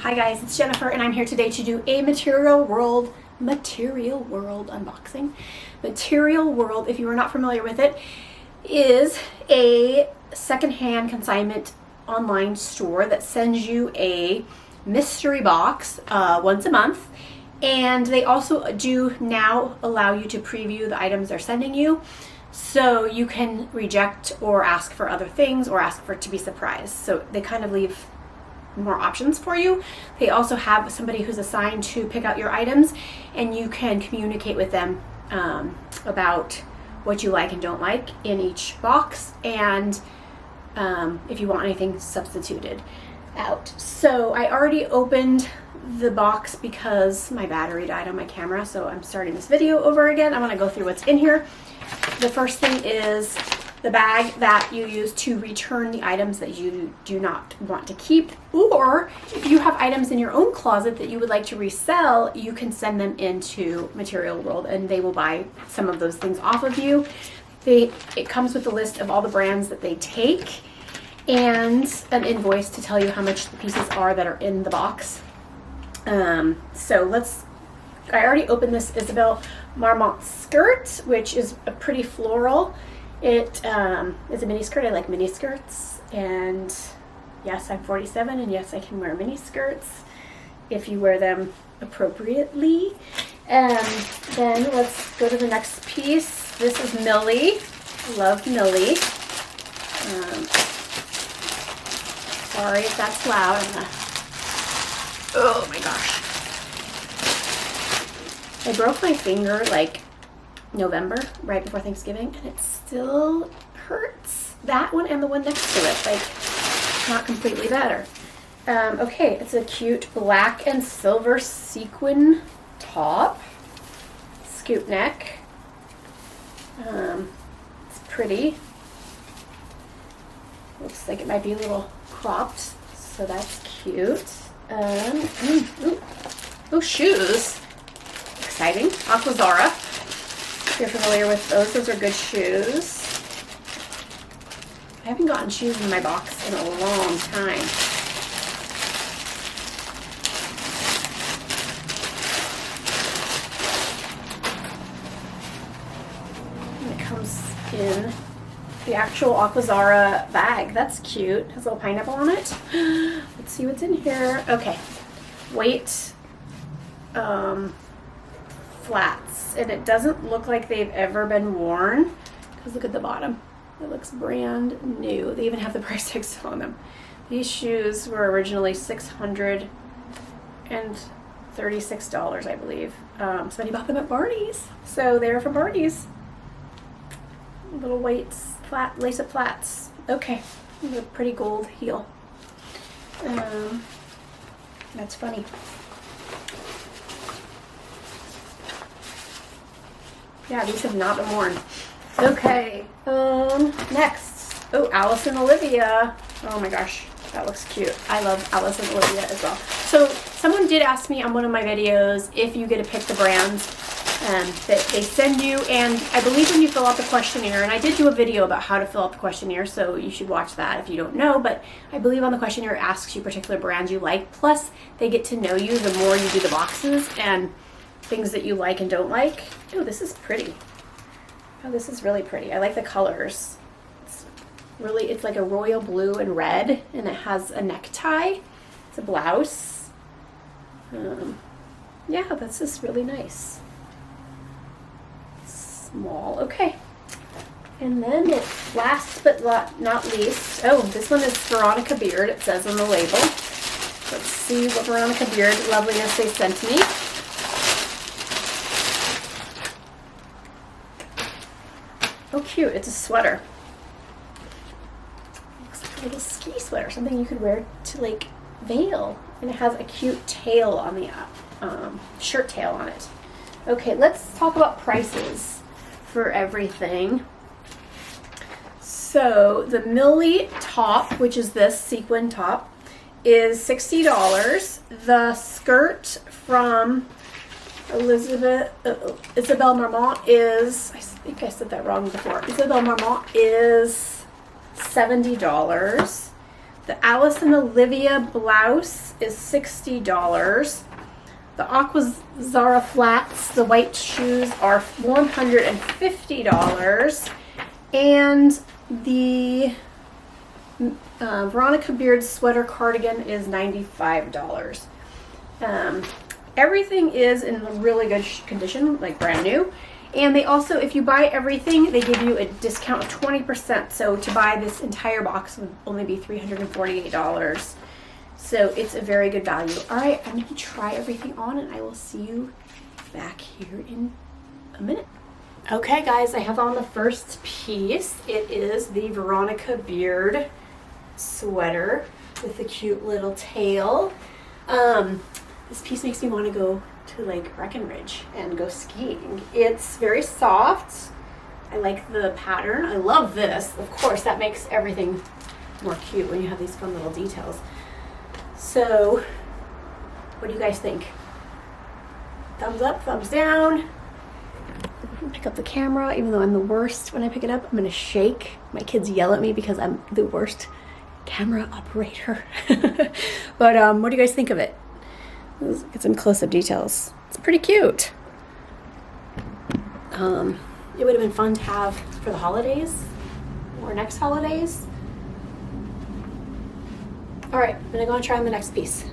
Hi guys, it's Jennifer and I'm here today to do a Material World unboxing. Material World, if you are not familiar with it, is a secondhand consignment online store that sends you a mystery box once a month, and they also do now allow you to preview the items they're sending you, so you can reject or ask for other things or ask for it to be surprised. So they kind of leave more options for you. They also have somebody who's assigned to pick out your items, and you can communicate with them about what you like and don't like in each box, and if you want anything substituted out. So I already opened the box because my battery died on my camera, so I'm starting this video over again. I want to go through what's in here. The first thing is the bag that you use to return the items that you do not want to keep, or if you have items in your own closet that you would like to resell, you can send them into Material World and they will buy some of those things off of you. It comes with a list of all the brands that they take and an invoice to tell you how much the pieces are that are in the box. I already opened this Isabel Marmont skirt, which is a pretty floral. It is a mini skirt. I like mini skirts, and yes, I'm 47, and yes, I can wear mini skirts if you wear them appropriately. And then let's go to the next piece. This is Millie. I love Millie. Sorry if that's loud. Oh my gosh. I broke my finger like November, right before Thanksgiving, and it still hurts. That one and the one next to it, like, not completely better. Okay, it's a cute black and silver sequin top, scoop neck. It's pretty. Looks like it might be a little cropped, so that's cute. Oh, shoes. Exciting. Aquazara. If you're familiar with those are good shoes. I haven't gotten shoes in my box in a long time. And it comes in the actual Aquazara bag. That's cute. It has a little pineapple on it. Let's see what's in here. Okay. Weight. Flats, and it doesn't look like they've ever been worn because look at the bottom, it looks brand new. They even have the price tag still on them. These shoes were originally $636, I believe. Somebody bought them at Barney's, so they're from Barney's. Little weights, flat lace-up flats. Okay, a pretty gold heel. That's funny. Yeah, these have not been worn. Okay, next. Oh, Alice and Olivia. Oh my gosh, that looks cute. I love Alice and Olivia as well. So someone did ask me on one of my videos if you get to pick the brands that they send you, and I believe when you fill out the questionnaire, and I did do a video about how to fill out the questionnaire, so you should watch that if you don't know, but I believe on the questionnaire it asks you particular brands you like, plus they get to know you the more you do the boxes, and things that you like and don't like. Oh, this is pretty. Oh, this is really pretty. I like the colors. It's like a royal blue and red, and it has a necktie. It's a blouse. Yeah, that's just really nice. Small. Okay. And then last but not least, oh, this one is Veronica Beard, it says on the label. Let's see what Veronica Beard loveliness they sent me. Oh, cute. It's a sweater. Looks like a little ski sweater, something you could wear to like veil. And it has a cute tail on the shirt tail on it. Okay, let's talk about prices for everything. So the Millie top, which is this sequin top, is $60. The skirt from Isabel Marmont is, I think I said that wrong before. Isabel Marmont is $70. The Alice and Olivia blouse is $60. The Aqua Zara flats, the white shoes, are $150. And the Veronica Beard sweater cardigan is $95. Everything is in really good condition, like brand new. And they also, if you buy everything, they give you a discount of 20%. So to buy this entire box would only be $348. So it's a very good value. All right, I'm going to try everything on and I will see you back here in a minute. Okay, guys, I have on the first piece. It is the Veronica Beard sweater with the cute little tail. This piece makes me want to go to Lake Breckenridge and go skiing. It's very soft. I like the pattern. I love this. Of course, that makes everything more cute when you have these fun little details. So, what do you guys think? Thumbs up, thumbs down. Pick up the camera, even though I'm the worst when I pick it up. I'm gonna shake. My kids yell at me because I'm the worst camera operator. But what do you guys think of it? Let's get some close-up details. It's pretty cute. It would have been fun to have for the holidays or next holidays. All right, I'm gonna go and try on the next piece.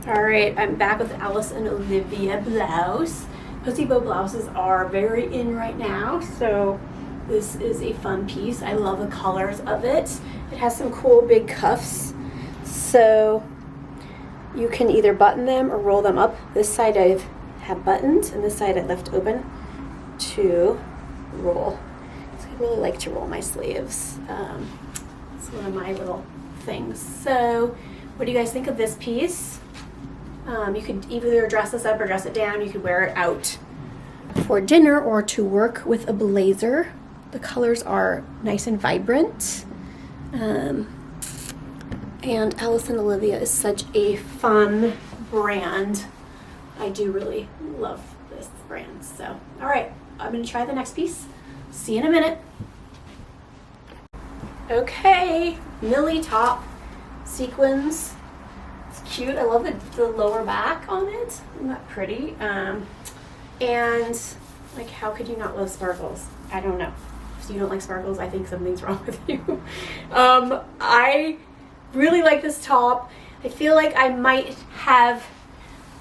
All right, I'm back with the Alice and Olivia blouse. Pussy bow blouses are very in right now, so this is a fun piece. I love the colors of it. It has some cool big cuffs, so you can either button them or roll them up. This side I have buttons, and this side I left open to roll. So I really like to roll my sleeves. It's one of my little things. So what do you guys think of this piece? You could either dress this up or dress it down. You could wear it out for dinner or to work with a blazer. The colors are nice and vibrant. And Alice and Olivia is such a fun brand. I do really love this brand. So, all right, I'm gonna try the next piece. See you in a minute. Okay, Millie top, sequins. It's cute. I love the lower back on it. Isn't that pretty? And like, how could you not love sparkles? I don't know. If you don't like sparkles, I think something's wrong with you. I really like this top. I feel like I might have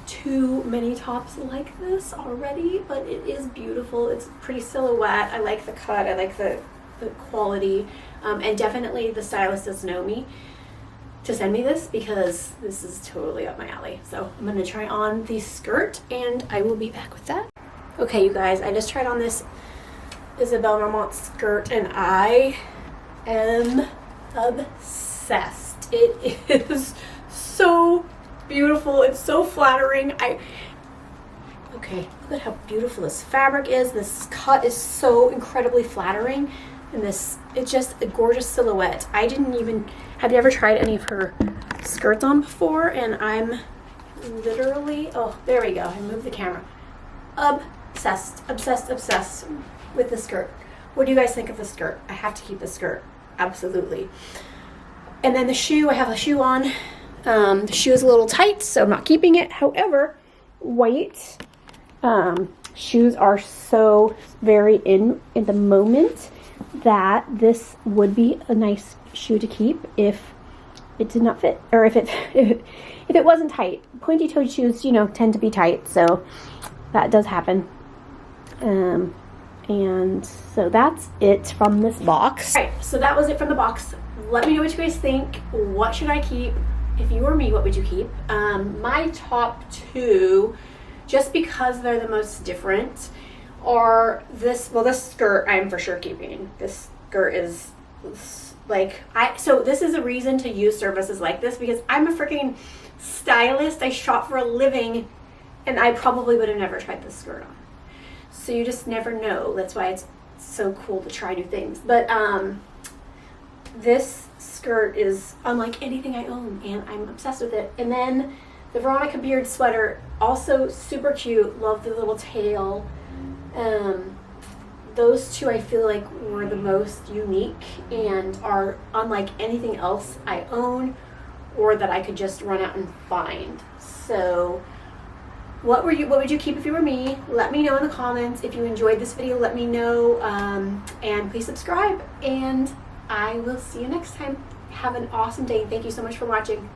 too many tops like this already, but it is beautiful. It's pretty silhouette. I like the cut. I like the quality. And definitely the stylist does know me to send me this because this is totally up my alley. So I'm going to try on the skirt and I will be back with that. Okay, you guys, I just tried on this Isabel Marmont skirt and I am obsessed. It is so beautiful. It's so flattering. Okay, look at how beautiful this fabric is. This cut is so incredibly flattering. And it's just a gorgeous silhouette. have you ever tried any of her skirts on before? And I'm literally, oh, there we go. I moved the camera. Obsessed with the skirt. What do you guys think of the skirt? I have to keep the skirt, absolutely. And then the shoe, I have a shoe on. The shoe is a little tight, so I'm not keeping it. However, white shoes are so very in the moment that this would be a nice shoe to keep if it did not fit, or if it wasn't tight. Pointy-toed shoes, tend to be tight, so that does happen. And so that's it from this box. All right, so that was it from the box. Let me know what you guys think. What should I keep? If you were me, what would you keep? My top two, just because they're the most different, are this skirt I'm for sure keeping. This skirt is like, so this is a reason to use services like this because I'm a freaking stylist. I shop for a living and I probably would have never tried this skirt on. So you just never know. That's why it's so cool to try new things. But this skirt is unlike anything I own and I'm obsessed with it. And then the Veronica Beard sweater, also super cute. Love the little tail. those two I feel like were the most unique and are unlike anything else I own or that I could just run out and find. So what would you keep if you were me? Let me know in the comments. If you enjoyed this video, let me know, and please subscribe, and I will see you next time. Have an awesome day. Thank you so much for watching.